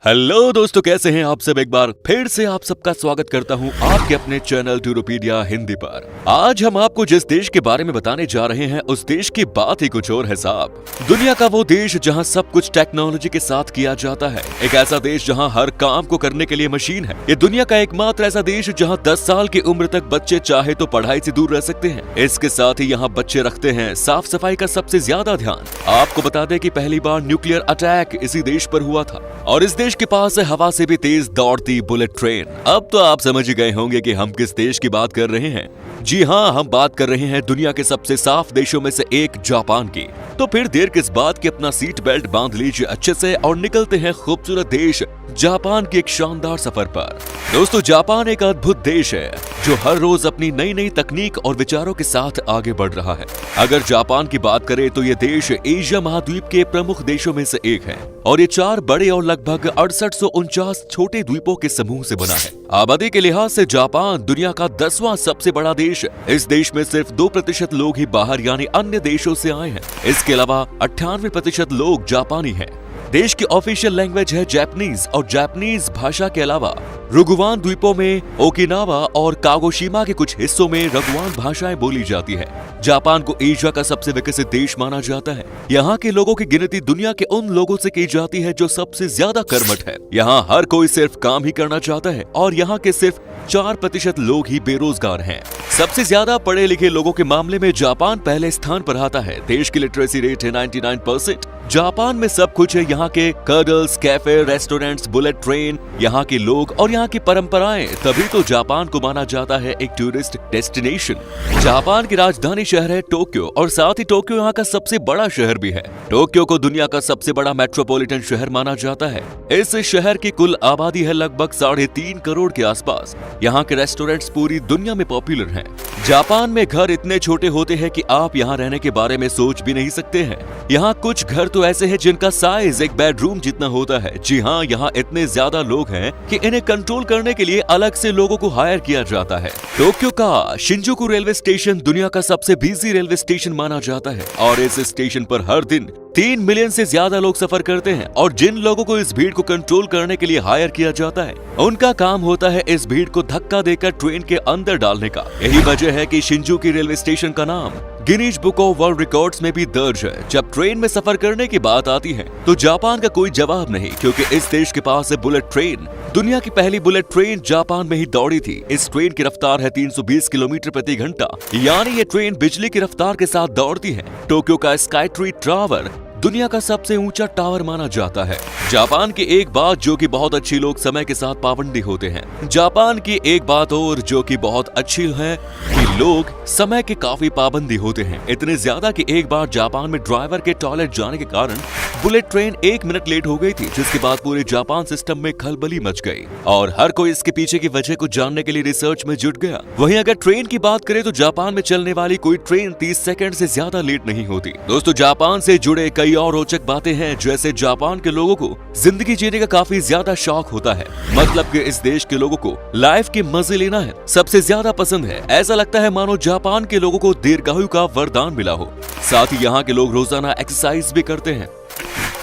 Hello दोस्तों, कैसे हैं आप सब। एक बार फिर से आप सबका स्वागत करता हूं आपके अपने चैनल टूरोपीडिया हिंदी पर। आज हम आपको जिस देश के बारे में बताने जा रहे हैं उस देश की बात ही कुछ और है साहब। दुनिया का वो देश जहां सब कुछ टेक्नोलॉजी के साथ किया जाता है, एक ऐसा देश जहां हर काम को करने के लिए मशीन है। ये दुनिया का एकमात्र ऐसा देश जहां 10 साल की उम्र तक बच्चे चाहे तो पढ़ाई से दूर रह सकते हैं। इसके साथ ही यहाँ बच्चे रखते हैं साफ सफाई का सबसे ज्यादा ध्यान। आपको बता दें कि पहली बार न्यूक्लियर अटैक इसी देश पर हुआ था और इस देश के पास है हवा से भी तेज दौड़ती बुलेट ट्रेन। अब तो आप समझ गए होंगे कि हम किस देश की बात कर रहे हैं। जी हाँ, हम बात कर रहे हैं दुनिया के सबसे साफ देशों में से एक जापान की। तो फिर देर किस बात की, अपना सीट बेल्ट बांध लीजिए अच्छे से और निकलते हैं खूबसूरत देश जापान के एक शानदार सफर पर। दोस्तों, जापान एक अद्भुत देश है जो हर रोज अपनी नई नई तकनीक और विचारों के साथ आगे बढ़ रहा है। अगर जापान की बात करें तो ये देश एशिया महाद्वीप के प्रमुख देशों में से एक है और ये 4 बड़े और लगभग 6849 छोटे द्वीपों के समूह से बना है। आबादी के लिहाज से जापान दुनिया का 10वां सबसे बड़ा देश है। इस देश में सिर्फ 2% लोग ही बाहर यानी अन्य देशों से आए हैं। इसके अलावा 98% लोग जापानी हैं। देश की ऑफिशियल लैंग्वेज है जापानीज और जापानीज भाषा के अलावा रुगुवान द्वीपों में ओकिनावा और कागोशिमा के कुछ हिस्सों में रगुवान भाषाएं बोली जाती है। जापान को एशिया का सबसे विकसित देश माना जाता है। यहाँ के लोगों की गिनती दुनिया के उन लोगों से की जाती है जो सबसे ज्यादा कर्मठ है। यहाँ हर कोई सिर्फ काम ही करना चाहता है और यहाँ के सिर्फ 4% लोग ही बेरोजगार हैं। सबसे ज्यादा पढ़े लिखे लोगों के मामले में जापान पहले स्थान पर आता है। देश की लिटरेसी रेट है 99%। जापान में सब कुछ है। यहाँ के कर्डल्स, कैफे, रेस्टोरेंट्स, बुलेट ट्रेन, यहाँ के लोग और यहाँ की परंपराएं, तभी तो जापान को माना जाता है एक टूरिस्ट डेस्टिनेशन। जापान की राजधानी शहर है टोक्यो और साथ ही टोक्यो यहाँ का सबसे बड़ा शहर भी है। टोक्यो को दुनिया का सबसे बड़ा मेट्रोपॉलिटन शहर माना जाता है। इस शहर की कुल आबादी है लगभग 3.5 करोड़ के आसपास। यहाँ के रेस्टोरेंट्स पूरी दुनिया में पॉपुलर हैं। जापान में घर इतने छोटे होते हैं कि आप यहाँ रहने के बारे में सोच भी नहीं सकते हैं। यहाँ कुछ घर तो ऐसे हैं जिनका साइज एक बेडरूम जितना होता है। जी हाँ, यहाँ इतने ज्यादा लोग हैं कि इन्हें कंट्रोल करने के लिए अलग से लोगों को हायर किया जाता है। टोक्यो का शिंजुकू रेलवे स्टेशन दुनिया का सबसे बिजी रेलवे स्टेशन माना जाता है और इस स्टेशन पर हर दिन 3 मिलियन से ज्यादा लोग सफर करते हैं और जिन लोगों को इस भीड़ को कंट्रोल करने के लिए हायर किया जाता है, उनका काम होता है इस भीड़ को धक्का देकर ट्रेन के अंदर डालने का। यही वजह है कि शिंजुकू रेलवे स्टेशन का नाम Guinness book of world records में भी दर्ज है। जब ट्रेन में सफर करने की बात आती है तो जापान का कोई जवाब नहीं, क्योंकि इस देश के पास है बुलेट ट्रेन। दुनिया की पहली बुलेट ट्रेन जापान में ही दौड़ी थी। इस ट्रेन की रफ्तार है 320 किलोमीटर प्रति घंटा, यानी ये ट्रेन बिजली की रफ्तार के साथ दौड़ती है। टोक्यो का स्काई ट्री टावर दुनिया का सबसे ऊंचा टावर माना जाता है। जापान की एक बात जो कि बहुत अच्छी, लोग समय के साथ पाबंदी होते हैं। जापान की एक बात और जो कि बहुत अच्छी है कि लोग समय के काफी पाबंदी होते हैं। इतने ज्यादा कि एक बार जापान में ड्राइवर के टॉयलेट जाने के कारण बुलेट ट्रेन 1 मिनट लेट हो गई थी, जिसके बाद पूरे जापान सिस्टम में खलबली मच गई और हर कोई इसके पीछे की वजह को जानने के लिए रिसर्च में जुट गया। वहीं अगर ट्रेन की बात करें तो जापान में चलने वाली कोई ट्रेन 30 सेकंड से ज्यादा लेट नहीं होती। दोस्तों, जापान से जुड़े कई और रोचक बातें हैं, जैसे जापान के लोगों को जिंदगी जीने का काफी ज्यादा शौक होता है। मतलब कि इस देश के लोगों को लाइफ के मजे लेना है सबसे ज्यादा पसंद है। ऐसा लगता है मानो जापान के लोगों को दीर्घायु का वरदान मिला हो। साथ ही यहाँ के लोग रोजाना एक्सरसाइज भी करते हैं,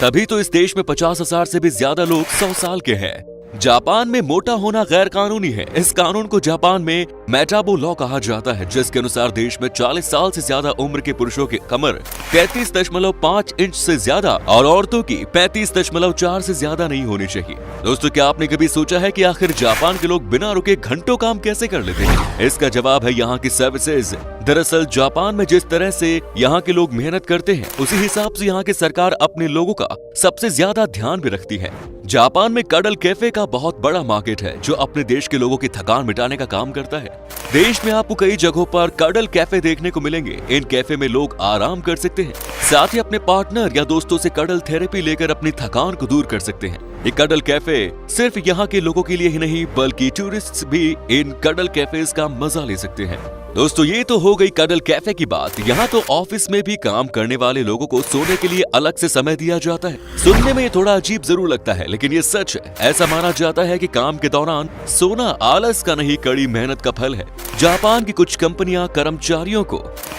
तभी तो इस देश में 50,000 से भी ज्यादा लोग 100 साल के हैं। जापान में मोटा होना गैर कानूनी है। इस कानून को जापान में मेटाबो लॉ कहा जाता है, जिसके अनुसार देश में 40 साल से ज्यादा उम्र के पुरुषों की कमर 33.5 इंच से ज्यादा और औरतों की 35.4 से ज्यादा नहीं होनी चाहिए। दोस्तों, क्या आपने कभी सोचा है कि आखिर जापान के लोग बिना रुके घंटों काम कैसे कर लेते हैं? इसका जवाब है यहाँ की सर्विसेज। दरअसल जापान में जिस तरह से यहाँ के लोग मेहनत करते हैं, उसी हिसाब से यहाँ की सरकार अपने लोगों का सबसे ज्यादा ध्यान भी रखती है। जापान में कडल कैफे का बहुत बड़ा मार्केट है जो अपने देश के लोगों की थकान मिटाने का काम करता है। देश में आपको कई जगहों पर कडल कैफे देखने को मिलेंगे। इन कैफे में लोग आराम कर सकते हैं, साथ ही अपने पार्टनर या दोस्तों से कडल थेरेपी लेकर अपनी थकान को दूर कर सकते हैं। ये कडल कैफे सिर्फ यहाँ के लोगों के लिए ही नहीं बल्कि टूरिस्ट भी इन कडल कैफेज का मजा ले सकते हैं। दोस्तों, ये तो हो गई कडल कैफे की बात। यहाँ तो ऑफिस में भी काम करने वाले लोगों को सोने के लिए अलग से समय दिया जाता है। सुनने में ये थोड़ा अजीब जरूर लगता है, लेकिन ये सच है। ऐसा माना जाता है कि काम के दौरान सोना आलस का नहीं, कड़ी मेहनत का फल है। जापान की कुछ कंपनियां कर्मचारियों को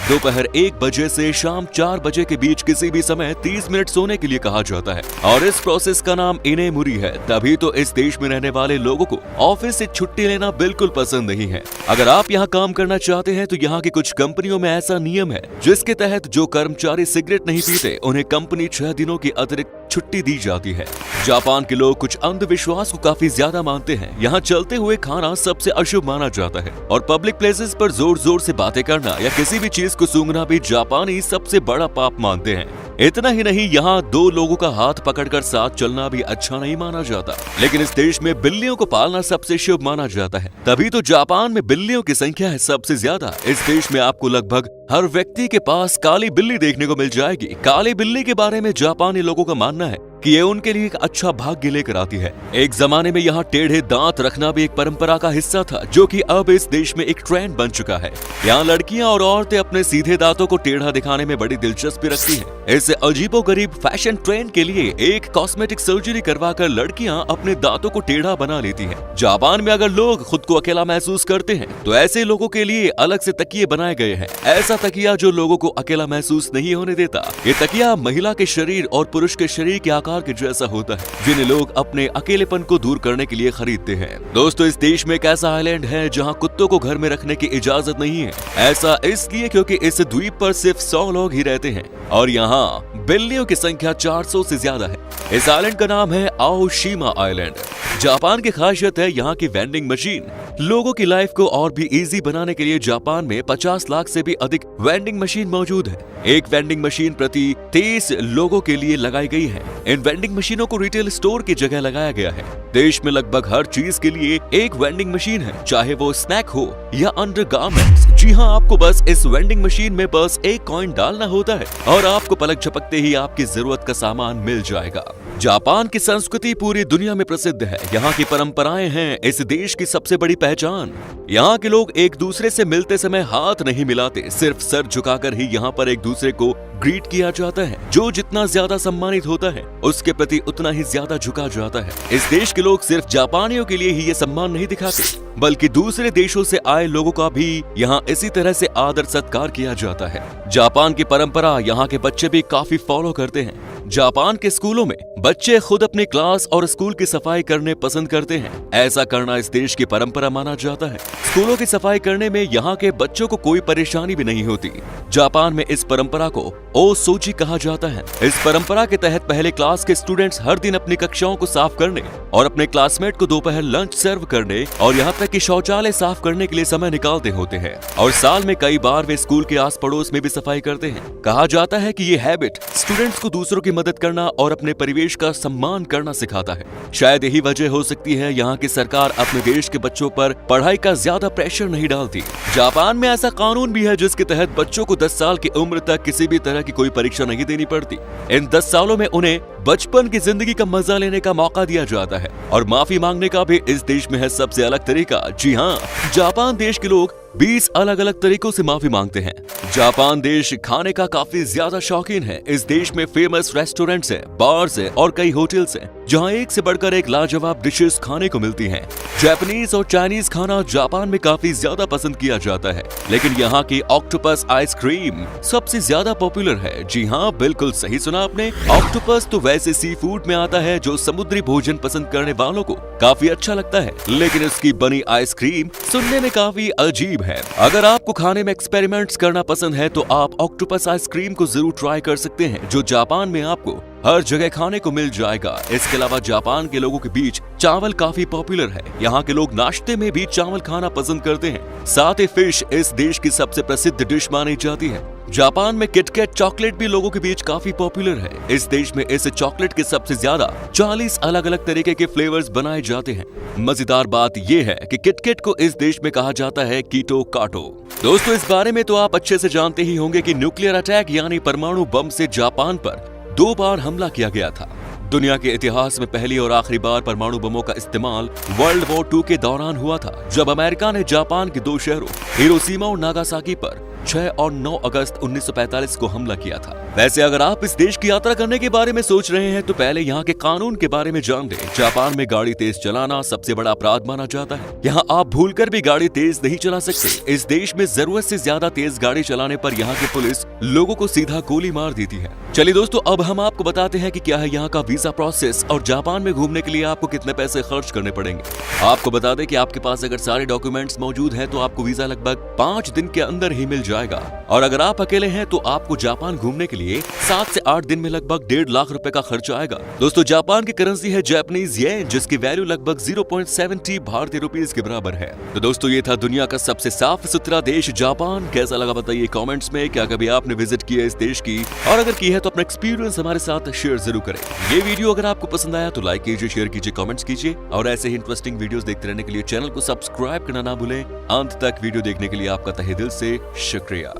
दोपहर 1 बजे से शाम 4 बजे के बीच किसी भी समय 30 मिनट सोने के लिए कहा जाता है और इस प्रोसेस का नाम इनेमुरी है। तभी तो इस देश में रहने वाले लोगों को ऑफिस से छुट्टी लेना बिल्कुल पसंद नहीं है। अगर आप यहाँ काम करना चाहते हैं तो यहाँ की कुछ कंपनियों में ऐसा नियम है जिसके तहत जो कर्मचारी सिगरेट नहीं पीते उन्हें कंपनी 6 दिनों की अतिरिक्त छुट्टी दी जाती है। जापान के लोग कुछ अंधविश्वास को काफी ज्यादा मानते हैं। यहाँ चलते हुए खाना सबसे अशुभ माना जाता है और पब्लिक प्लेसेस पर जोर जोर से बातें करना या किसी भी चीज को सूंघना भी जापानी सबसे बड़ा पाप मानते हैं। इतना ही नहीं, यहाँ 2 लोगों का हाथ पकड़कर साथ चलना भी अच्छा नहीं माना जाता। लेकिन इस देश में बिल्लियों को पालना सबसे शुभ माना जाता है, तभी तो जापान में बिल्लियों की संख्या है सबसे ज्यादा। इस देश में आपको लगभग हर व्यक्ति के पास काली बिल्ली देखने को मिल जाएगी। काली बिल्ली के बारे में जापानी लोगों का मानना है कि ये उनके लिए एक अच्छा भाग्य लेकर आती है। एक जमाने में यहाँ टेढ़े दांत रखना भी एक परंपरा का हिस्सा था, जो कि अब इस देश में एक ट्रेंड बन चुका है। यहाँ लड़कियां और औरतें अपने सीधे दांतों को टेढ़ा दिखाने में बड़ी दिलचस्पी रखती हैं। इस अजीबोगरीब फैशन ट्रेंड के लिए एक कॉस्मेटिक सर्जरी करवाकर लड़कियां अपने दांतों को टेढ़ा बना लेती हैं। जापान में अगर लोग खुद को अकेला महसूस करते हैं तो ऐसे लोगों के लिए अलग से तकिए बनाए गए हैं। ऐसा तकिया जो लोगों को अकेला महसूस नहीं होने देता। ये तकिया महिला के शरीर और पुरुष के शरीर के आकार के जैसा होता है, जिन्हें लोग अपने अकेलेपन को दूर करने के लिए खरीदते हैं। दोस्तों, इस देश में एक ऐसा आइलैंड है जहां कुत्तों को घर में रखने की इजाजत नहीं है। ऐसा इसलिए क्योंकि इस द्वीप पर सिर्फ 100 लोग ही रहते हैं और यहाँ बिल्लियों की संख्या 400 से ज्यादा है। इस आइलैंड का नाम है आओशिमा आइलैंड। जापान की खासियत है यहाँ की वेंडिंग मशीन। लोगों की लाइफ को और भी इजी बनाने के लिए जापान में 50 लाख से भी अधिक वेंडिंग मशीन मौजूद है। एक वेंडिंग मशीन प्रति 30 लोगों के लिए लगाई गई है। इन वेंडिंग मशीनों को रिटेल स्टोर की जगह लगाया गया है। देश में लगभग हर चीज के लिए एक वेंडिंग मशीन है, चाहे वो स्नैक हो या अंडरगारमेंट्स। जी हाँ, आपको बस इस वेंडिंग मशीन में बस एक कॉइन डालना होता है और आपको पलक झपकते ही आपकी जरूरत का सामान मिल जाएगा। जापान की संस्कृति पूरी दुनिया में प्रसिद्ध है। यहाँ की परंपराएं हैं इस देश की सबसे बड़ी पहचान। यहाँ के लोग एक दूसरे से मिलते समय हाथ नहीं मिलाते, सिर्फ सर झुकाकर ही यहाँ पर एक दूसरे को ग्रीट किया जाता है। जो जितना ज्यादा सम्मानित होता है उसके प्रति उतना ही ज्यादा झुका जाता है। इस देश के लोग सिर्फ जापानियों के लिए ही ये सम्मान नहीं दिखाते, बल्कि दूसरे देशों से आए लोगों का भी यहाँ इसी तरह से आदर सत्कार किया जाता है। जापान की परंपरा यहाँ के बच्चे भी काफी फॉलो करते हैं। जापान के स्कूलों में बच्चे खुद अपनी क्लास और स्कूल की सफाई करने पसंद करते हैं। ऐसा करना इस देश की परंपरा माना जाता है। स्कूलों की सफाई करने में यहाँ के बच्चों को कोई परेशानी भी नहीं होती। जापान में इस परंपरा को ओसोजी कहा जाता है। इस परंपरा के तहत पहले क्लास के स्टूडेंट्स हर दिन अपनी कक्षाओं को साफ करने और अपने क्लासमेट को दोपहर लंच सर्व करने और यहाँ तक कि शौचालय साफ करने के लिए समय निकालते होते हैं और साल में कई बार वे स्कूल के आस पड़ोस में भी सफाई करते हैं। कहा जाता है कि ये हैबिट स्टूडेंट्स को दूसरों की मदद करना और अपने परिवेश का सम्मान करना सिखाता है। शायद यही वजह हो सकती है यहाँ की सरकार अपने देश के बच्चों पर पढ़ाई का ज्यादा प्रेशर नहीं डालती। जापान में ऐसा कानून भी है जिसके तहत बच्चों को 10 साल की उम्र तक किसी भी तरह की कोई परीक्षा नहीं देनी पड़ती। इन 10 सालों में उन्हें बचपन की जिंदगी का मजा लेने का मौका दिया जाता है और माफी मांगने का भी इस देश में है सबसे अलग तरीका। जी हाँ, जापान देश के लोग 20 अलग अलग तरीकों से माफी मांगते हैं। जापान देश खाने का काफी ज्यादा शौकीन है। इस देश में फेमस रेस्टोरेंट्स हैं, बार्स हैं और कई होटल्स हैं जहां एक से बढ़कर एक लाजवाब डिशेस खाने को मिलती हैं। जापानीज और चाइनीज खाना जापान में काफी ज्यादा पसंद किया जाता है, लेकिन यहाँ की ऑक्टोपस आइसक्रीम सबसे ज्यादा पॉपुलर है। जी हाँ, बिल्कुल सही सुना आपने। ऑक्टोपस तो वैसे सी फूड में आता है जो समुद्री भोजन पसंद करने वालों को काफी अच्छा लगता है, लेकिन इसकी बनी आइसक्रीम सुनने में काफी अजीब है। अगर आपको खाने में एक्सपेरिमेंट्स करना पसंद है तो आप ऑक्टोपस आइसक्रीम को जरूर ट्राई कर सकते हैं, जो जापान में आपको हर जगह खाने को मिल जाएगा। इसके अलावा जापान के लोगों के बीच चावल काफी पॉपुलर है। यहाँ के लोग नाश्ते में भी चावल खाना पसंद करते हैं। साथ ही फिश इस देश की सबसे प्रसिद्ध डिश मानी जाती है। जापान में किटकैट चॉकलेट भी लोगों के बीच काफी पॉपुलर है। इस देश में इस चॉकलेट के सबसे ज्यादा 40 अलग अलग तरीके के फ्लेवर्स बनाए जाते हैं। मजेदार बात यह है कि किटकैट को इस देश में कहा जाता है कीटो काटो। दोस्तों, इस बारे में तो आप अच्छे से जानते ही होंगे कि न्यूक्लियर अटैक यानी परमाणु बम से जापान पर 2 बार हमला किया गया था। दुनिया के इतिहास में पहली और आखिरी बार परमाणु बमों का इस्तेमाल वर्ल्ड वॉर 2 के दौरान हुआ था, जब अमेरिका ने जापान के 2 शहरों हिरोशिमा और नागासाकी पर 6 और 9 अगस्त 1945 को हमला किया था। वैसे अगर आप इस देश की यात्रा करने के बारे में सोच रहे हैं तो पहले यहाँ के कानून के बारे में जान लें। जापान में गाड़ी तेज चलाना सबसे बड़ा अपराध माना जाता है। यहाँ आप भूलकर भी गाड़ी तेज नहीं चला सकते। इस देश में जरूरत से ज्यादा तेज गाड़ी चलाने पर यहाँ की पुलिस लोगों को सीधा गोली मार देती है। चलिए दोस्तों, अब हम आपको बताते हैं कि क्या है यहाँ का वीजा प्रोसेस और जापान में घूमने के लिए आपको कितने पैसे खर्च करने पड़ेंगे। आपको बता दें कि आपके पास अगर सारे डॉक्यूमेंट्स मौजूद हैं तो आपको वीजा लगभग 5 दिन के अंदर ही मिल जाएगा। और अगर आप अकेले हैं तो आपको जापान घूमने के लिए 7 से 8 दिन में लगभग 1.5 लाख रुपए का खर्चा आएगा। दोस्तों, जापान की करेंसी है जापानीज येन, जिसकी वैल्यू लगभग 0.70 भारतीय रुपीस के बराबर है। तो दोस्तों, ये था दुनिया का सबसे साफ सुथरा देश जापान। कैसा लगा बताइए कमेंट्स में। क्या कभी आपने विजिट किया इस देश की, और अगर की है तो अपना एक्सपीरियंस हमारे साथ शेयर जरूर करें। ये वीडियो अगर आपको पसंद आया तो लाइक कीजिए, शेयर कीजिए, कमेंट्स कीजिए और ऐसे ही इंटरेस्टिंग वीडियोस देखते रहने के लिए चैनल को सब्सक्राइब करना ना भूलें। अंत तक वीडियो देखने के लिए आपका तहे दिल से शुक्रिया।